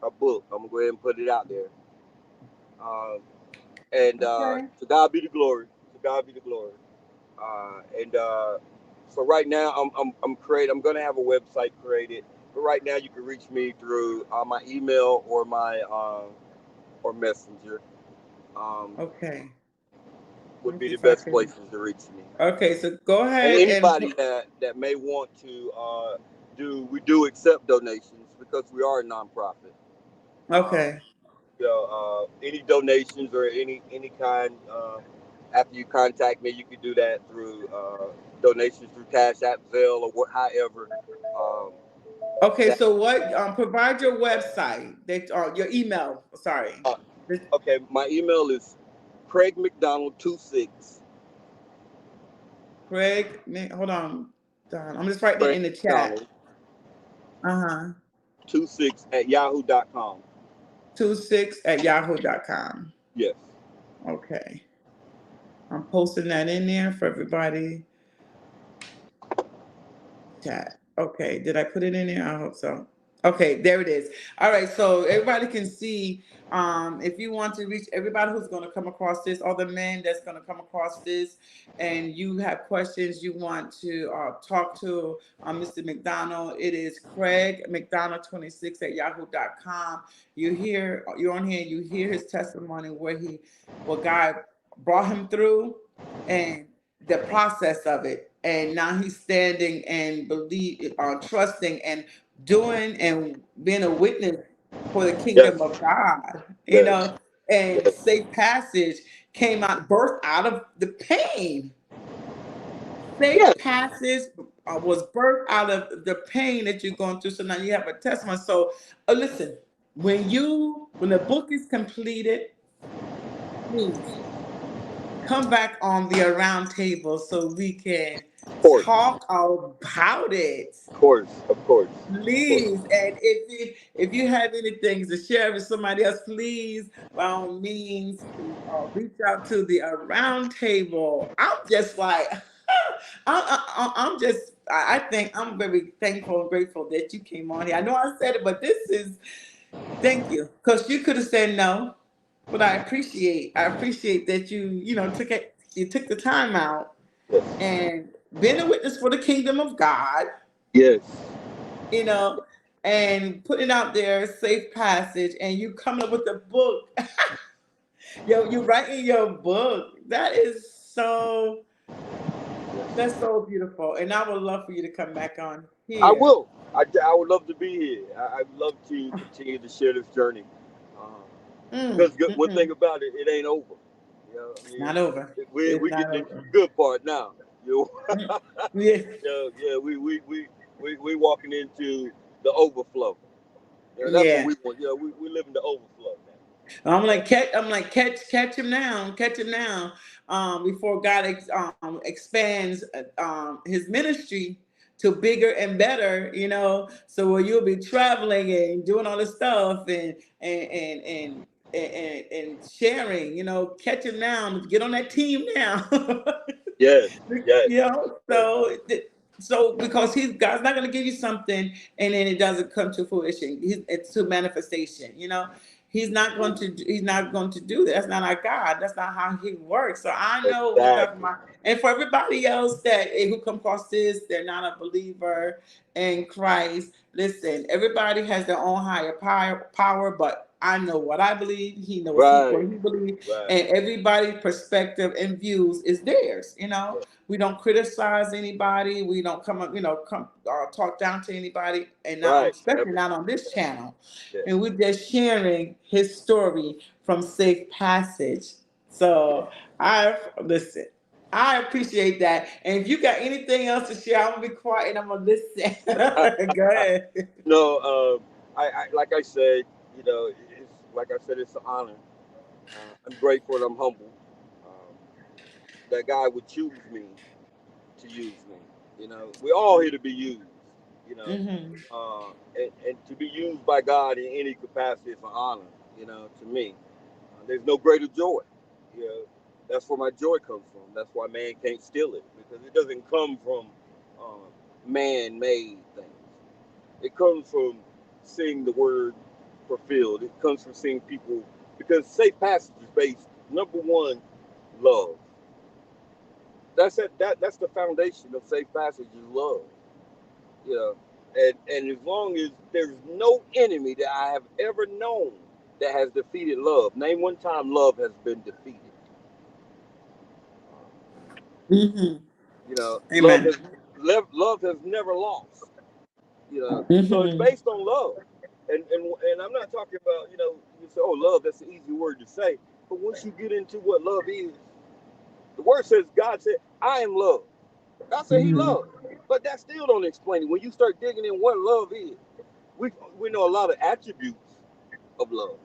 a book. I'm gonna go ahead and put it out there. Um, and Okay. to God be the glory. To God be the glory. And so right now I'm creating. I'm gonna have a website created. But right now you can reach me through my email or my or Messenger. Um, Okay. Let would me be see the if I best can. places to reach me. Okay, so go And ahead and anybody that may want to we do accept donations because we are a nonprofit. Um, okay. any donations or any kind after you contact me, you can do that through donations through Cash App, Zelle, or however. Um, Okay, that so what provide your website, that your email, sorry. uh, This- okay, my email is Craig McDonald 26 Hold on. Don, I'm just writing it Craig in the chat. McDonald Uh-huh. 26 at yahoo.com. 26@yahoo.com. Yes. Okay. I'm posting that in there for everybody. Chat. Okay. Did I put it in there? I hope so. Okay, there it is. All right, so everybody can see. If you want to reach everybody who's going to come across this, all the men that's going to come across this, and you have questions you want to talk to Mr. McDonald, it is Craig McDonald 26@yahoo.com. You're on here, you hear his testimony what God brought him through, and the process of it, and now he's standing and trusting and doing and being a witness for the Yes. kingdom of God, Yes. and Safe Passage came out, birthed out of the pain. Safe Yes. Passage was birthed out of the pain that you're going through. So now you have a testimony. So listen, when the book is completed, please come back on the around table so we can Of course. talk about it. Of course. Of course. Please, and if you have anything to share with somebody else, please, by all means, reach out to the around table. I'm just like, I think I'm very thankful and grateful that you came on here. I know I said it, but thank you, because you could have said no, but I appreciate that you took the time out Yes. and been a witness for the kingdom of God, Yes. and putting out there Safe Passage, and you coming up with a book. You writing your book. That's so beautiful. And I would love for you to come back on here. I will. I would love to be here. I'd love to continue to share this journey. Because one thing about it, it ain't over. It's not over. We get the good part now. Yeah. We walking into the overflow. That's what we want. We live in the overflow now. I'm like catch him now, before God expands his ministry to bigger and better, so where you'll be traveling and doing all this stuff and sharing, catch him now, get on that team now. Yes. So because God's not going to give you something and then it doesn't come to fruition. It's to manifestation. He's not going to do that. That's not our God. That's not how he works. So I know what we're talking about. And for everybody else who come across this, they're not a believer in Christ. Listen, everybody has their own higher power, but I know what I believe. He knows what he believes, and everybody's perspective and views is theirs. We don't criticize anybody. We don't come talk down to anybody, and especially not on this channel. Yeah. And we're just sharing his story from Safe Passage. So I appreciate that. And if you got anything else to share, I'm gonna be quiet and I'm gonna listen. Go ahead. No, I like I said, it's an honor. I'm grateful and I'm humble that God would choose me to use me. We're all here to be used. And to be used by God in any capacity is an honor. To me, there's no greater joy. That's where my joy comes from. That's why man can't steal it, because it doesn't come from man-made things. It comes from seeing the word fulfilled. It comes from seeing people, because Safe Passage is based, number one, love. That's it. That's the foundation of Safe Passage is love. And as long as there's no enemy that I have ever known that has defeated love, name one time love has been defeated. Amen. Love has never lost. So it's based on love. And I'm not talking about, you say, oh, love, that's an easy word to say. But once you get into what love is, the word says, God said, I am love. God said he loved. But that still don't explain it. When you start digging in what love is, we know a lot of attributes of love.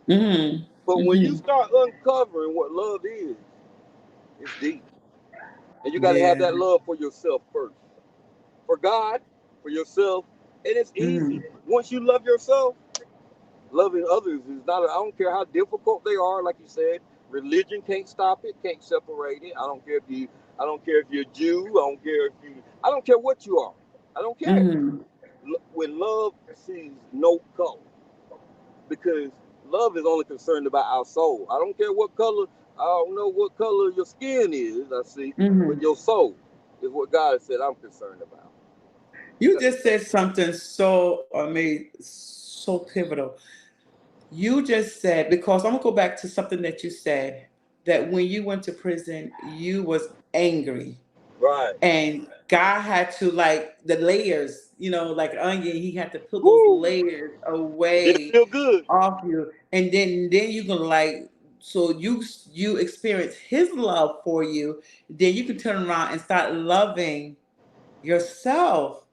But when you start uncovering what love is, it's deep. And you got to have that love for yourself first. For God, for yourself. And it's easy. Once you love yourself, Loving others is not. I don't care how difficult they are. Like you said, religion can't stop it. Can't separate it. I don't care if you. I don't care if you're a Jew. I don't care if you. I don't care what you are. I don't care. Mm-hmm. When love sees no color, because love is only concerned about our soul. I don't care what color. I don't know what color your skin is. I see, but Mm-hmm. your soul is what God said I'm concerned about. You just said something so amazing, so pivotal. You just said, because I'm gonna go back to something that you said, that when you went to prison, you was angry. Right. And God had to, like, the layers, like onion, he had to put those Woo. layers It didn't away feel good. off you. And then you can, like, so you experience his love for you, then you can turn around and start loving yourself.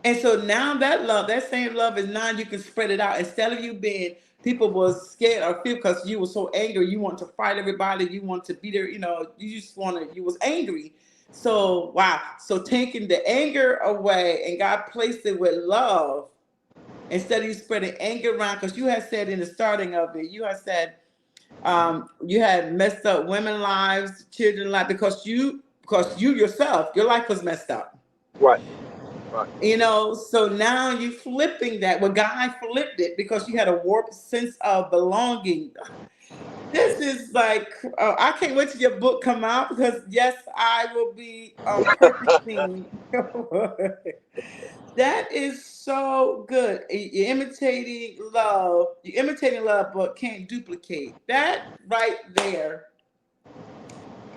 And so now that love, that same love is now you can spread it out. Instead of you being people was scared or fear because you were so angry, you want to fight everybody, you want to be there, you just you was angry. So wow. So taking the anger away and God placed it with love instead of you spreading anger around, because you had said in the starting of it, you had said you had messed up women lives, children lives, because you yourself, your life was messed up. Right. Right. So now you flipping that. Well, God flipped it because you had a warped sense of belonging. This is like, I can't wait till your book come out, because yes, I will be purchasing. That is so good. You're imitating love, but can't duplicate. That right there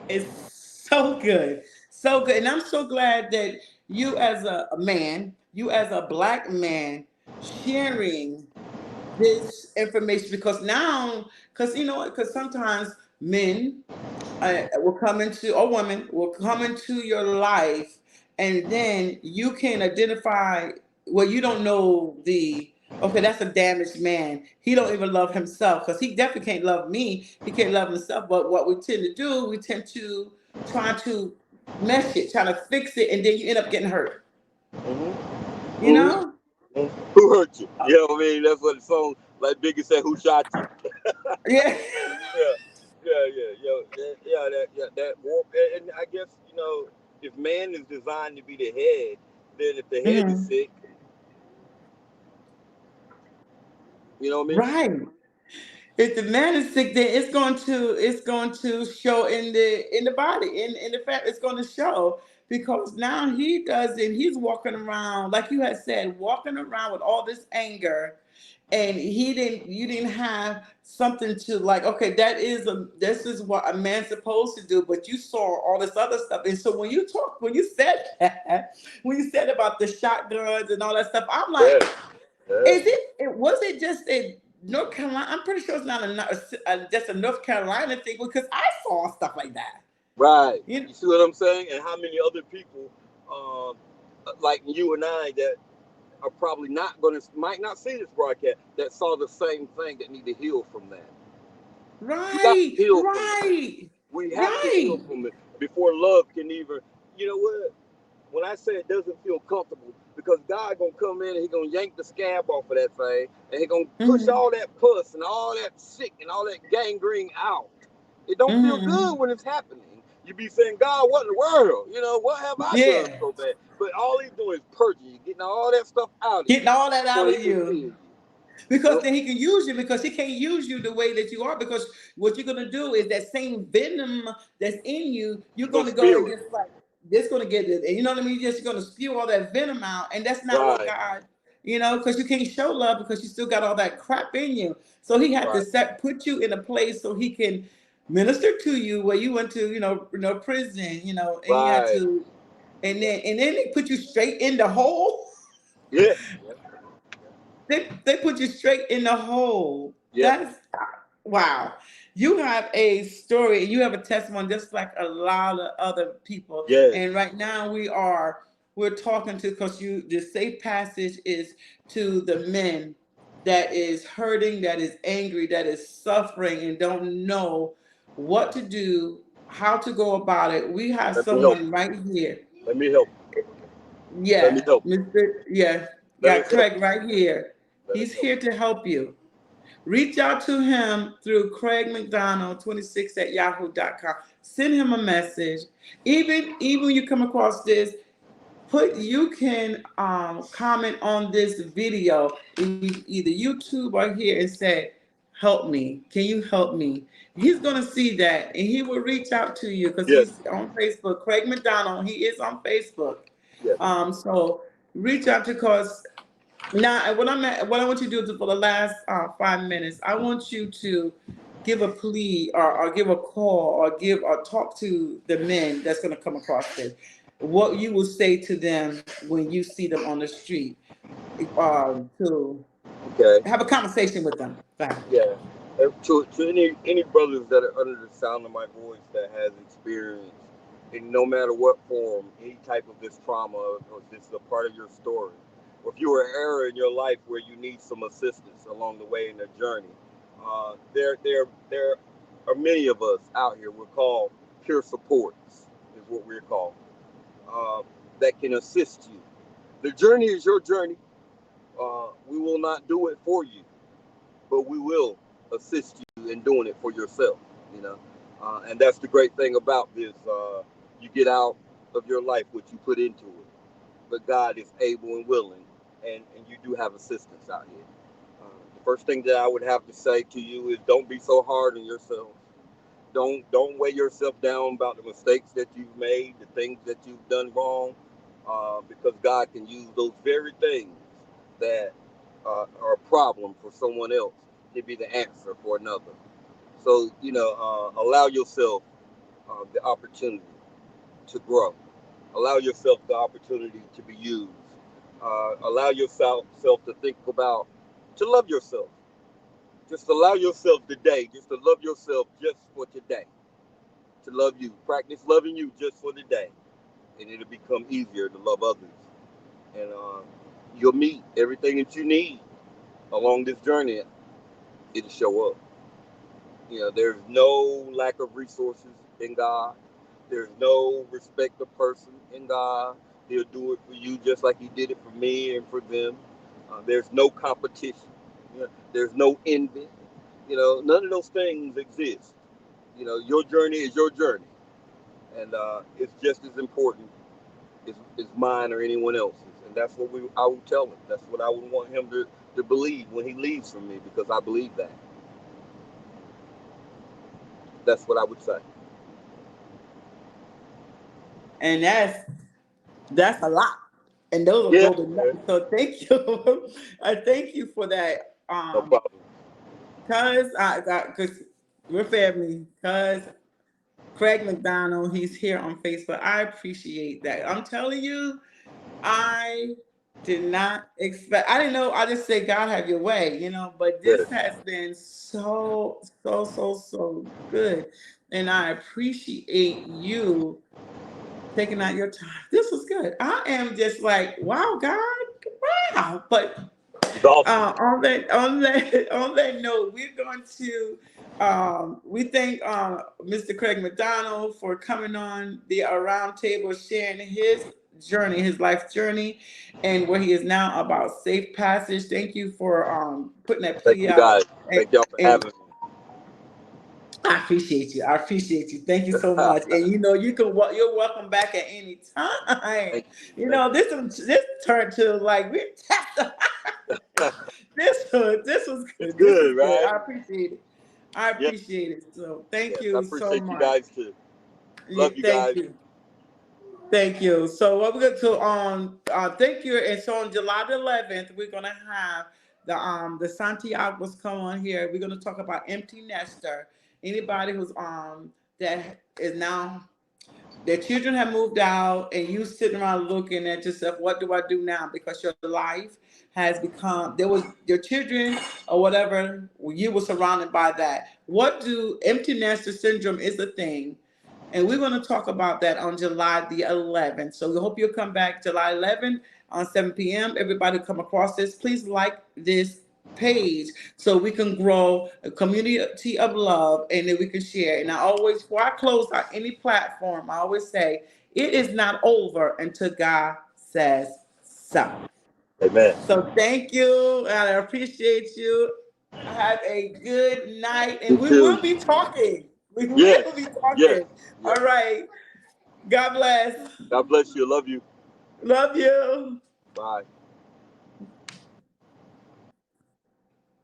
is so good. So good. And I'm so glad that you as a man, you as a black man, sharing this information, because now, because sometimes men will come into, or women will come into your life, and then you can identify, well, you don't know okay, that's a damaged man. He don't even love himself, because he definitely can't love me. He can't love himself. But what we tend to do, we tend to try to mesh it, try to fix it, and then you end up getting hurt. Mm-hmm. You Mm-hmm. know? Who hurt you? You know what I mean? That's what the song, like Biggie said, "Who shot you?" Yeah. Yeah, that warp. And I guess if man is designed to be the head, then if the head is Mhm. sick, you know what I mean? Right. If the man is sick, then it's going to show in the body, in the fact, it's going to show, because now he doesn't, he's walking around, like you had said, walking around with all this anger, and you didn't have something to, like, okay, this is what a man's supposed to do, but you saw all this other stuff. And so when you said that, when you said about the shotguns and all that stuff, I'm like, Yeah, yeah. was it just a North Carolina? I'm pretty sure it's not just a North Carolina thing, because I saw stuff like that. Right. You You see what I'm saying? And how many other people, um, like you and I, that are probably not going to, might not see this broadcast, that saw the same thing, that need to heal from that. We got right, to heal from that. right, We have to heal right. from it before love can even. You know what? When I say it doesn't feel comfortable, because God gonna come in and He gonna yank the scab off of that thing, and He gonna push Hmm. all that pus and all that sick and all that gangrene out. It don't feel good Hmm. when it's happening. You be saying, God, what in the world? What have I done Yeah, so bad? But all He's doing is purging you, getting all that stuff out of getting you, all that so out He of can fill you. you. Because Yep. then he can use you, because he can't use you the way that you are, because what you're going to do is that same venom that's in you, you're You gonna going to go and spew it, just, like, just going to get it, and you know what I mean, just going to spew all that venom out, and that's not what right? God, because you can't show love because you still got all that crap in you. So he had to Right. put you in a place so he can minister to you, where you went to, prison, and he had Right. to, and then he put you straight in the hole. Yeah. Yeah. They put you straight in the hole. Yeah. That's wow. You have a story, you have a testimony just like a lot of other people. Yes. And right now we're talking to, because the safe passage is to the men that is hurting, that is angry, that is suffering, and don't know what to do, how to go about it. We have Let me help. someone right here. Let me help. Let me Yeah, help. Mr. Yeah, Let got us help. Craig right here. Let us He's help. here to help you. Reach out to him through Craig McDonald 26 at yahoo.com. Send him a message. Even when you come across this, you can comment on this video, either YouTube or here, and say, help me. Can you help me? He's going to see that, and he will reach out to you because Yes. he's on Facebook. Craig McDonald, he is on Facebook. Yes. So reach out to, because now what I want you to do for the last 5 minutes, I want you to give a plea, or give a call, or talk to the men that's going to come across this. What you will say to them when you see them on the street, to Okay. have a conversation with them. Yeah. To any brothers that are under the sound of my voice that has experienced, in no matter what form, any type of this trauma, or this is a part of your story, or if you are an era in your life where you need some assistance along the way in the journey, there are many of us out here. We're called peer supports, is what we're called, that can assist you. The journey is your journey. We will not do it for you, but we will assist you in doing it for yourself, you know. And that's the great thing about this. You get out of your life what you put into it. But God is able and willing, and you do have assistance out here. The first thing that I would have to say to you is, don't be so hard on yourself. Don't weigh yourself down about the mistakes that you've made, the things that you've done wrong, because God can use those very things that are a problem for someone else to be the answer for another. So, allow yourself the opportunity to grow. Allow yourself the opportunity to be used. Allow yourself to think about, to love yourself. Just allow yourself today, just to love yourself just for today. To love you. Practice loving you just for today. And it'll become easier to love others. And you'll meet everything that you need along this journey. It'll show up. There's no lack of resources in God. There's no respect of person in God. He'll do it for you just like he did it for me and for them. There's no competition. There's no envy. None of those things exist. Your journey is your journey. And it's just as important as mine or anyone else's. And that's what I would tell him. That's what I would want him to believe when he leaves from me, because I believe that. That's what I would say. And that's a lot. And those are golden nuggets. So thank you. I thank you for that. No problem. Because we're family. Because Craig McDonald, he's here on Facebook. I appreciate that. I'm telling you, I did not expect. I didn't know. I just say, God, have your way, But this has been so good, and I appreciate you taking out your time. This was good. I am just like, wow, God, wow. But on that note, we're going to we thank Mr. Craig McDonald for coming on the Around Table, sharing his journey, his life journey, and where he is now about safe passage. Thank you for putting that plea out. Guys. Thank y'all for having me. I appreciate you. Thank you so much. And you're welcome back at any time. This turned to like we're this was good. Good, right? I appreciate it. I appreciate it. So thank you so much. I appreciate you guys too. Love you guys. Thank you. So what we're going to thank you. And so on July the 11th, we're gonna have the Santiago's come on here. We're gonna talk about empty nester. Anybody who's that is now, their children have moved out, and you sitting around looking at yourself, what do I do now? Because your life has become, your children or whatever, you were surrounded by that. Empty nester syndrome is a thing. And we're going to talk about that on July the 11th. So we hope you'll come back July 11th on 7 p.m. Everybody come across this. Please like this page so we can grow a community of love, and then we can share. And I always, before I close out any platform, I always say, it is not over until God says so. Amen. So thank you, and I appreciate you. Have a good night, and You we too. will be talking. We Yes. will be Yes. talking. All Yes. right. God bless. God bless you. Love you. Love you. Bye.